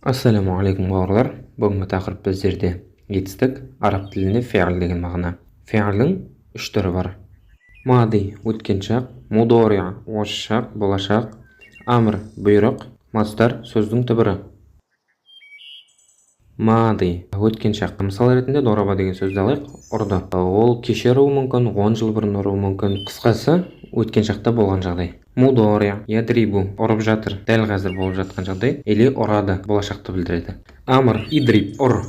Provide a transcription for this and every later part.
Ассаламу алейкум бауырлар. Бүгінгі тақырып біздерде етістік, араб тілінде фи'л деген мағына. Фи'лдің үш түрі бар. Мади өткен шақ, мудори осы шақ, болашақ, амр бұйрық, мастар сөздің түбірі. Мади өткен шақ. Мысал ретінде дораба деген сөзді алайық, ұрды. Ол кеше ұруы мүмкін, 10 жыл бұрын ұруы мүмкін. Қысқасы өткен шақта болған жағдай. Мудори ядрибу ұрып жатыр, дәл қазір болып жатқан жағдай, или ұрады болашақты білдіреді. Амр идриб ұр,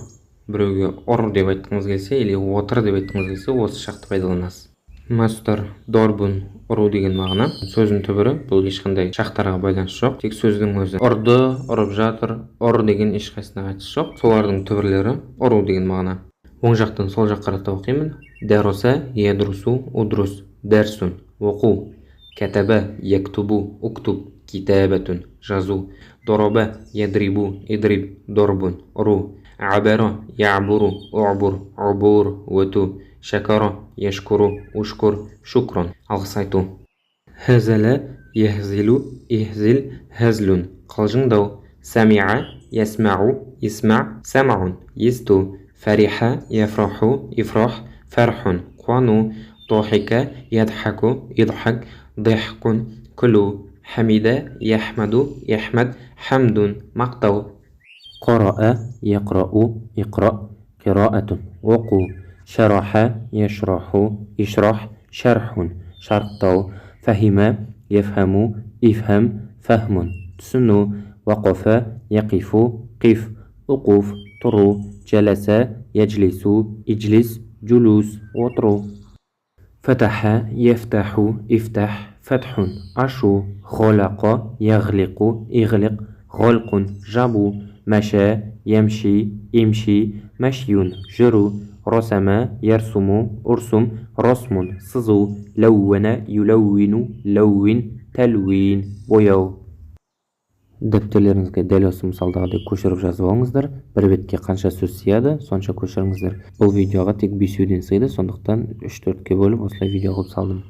біреуге ұр деп айтқыңыз келсе, или отыр деп айтқыңыз келсе, осы шақты пайдаланасыз. Мастар дорбун ұру деген мағына. Сөздің түбірі, бұл ешқандай шақтарға байланысы жоқ, тек сөздің өзі. Ұрды, ұрып жатыр, ұр деген ешқайсысына қатысы жоқ. Солардың түбірлері ұру деген мағына. Оң жақтан сол жаққа қарата оқимын. Дәруса ядрусу удрус, дәрсун оқу. Кәтәбә яктубу уктуб, китәбәтун жазу. Дороба ядрибу идриб, дорбун ұру. Абара яъбуру уъбур, убур өту. Шакара яшкуру ушкур, шукран алғыс айту. Хәзәлә яхзилу ихзил, хәзлун қалжыңдау. Сами'a ясмa'у, исма' сам'ун есту. Фариха яфраху, ифрах фархун қуану. ضحك يضحك يضحك ضحك كلو. حمد يحمد يحمد حمد مقتو. قرأ يقرأ اقرأ قراءة وقو. شرح يشرح اشرح شرح شرطو. فهم يفهم افهم فهم تسنو. وقف يقف قف وقوف طرو. جلس يجلس اجلس جلوس وطرو. فتح يفتح افتح فتح أشو. خلق يغلق اغلق غلق جابو. مشى يمشي امشي مشي جرو. رسم يرسم ارسم رسم سزو. لون يلون لون تلوين бояу. Дәптерлеріңізге дәл осы мысалдағыдай көшіріп жазып алыңыздар. Бір бетке қанша сөз сыяды, сонша көшіріңіздер. Бұл видеоға тек 5-ден сыйды, сондықтан 3-4-ке бөліп осылай видео қылып салдым.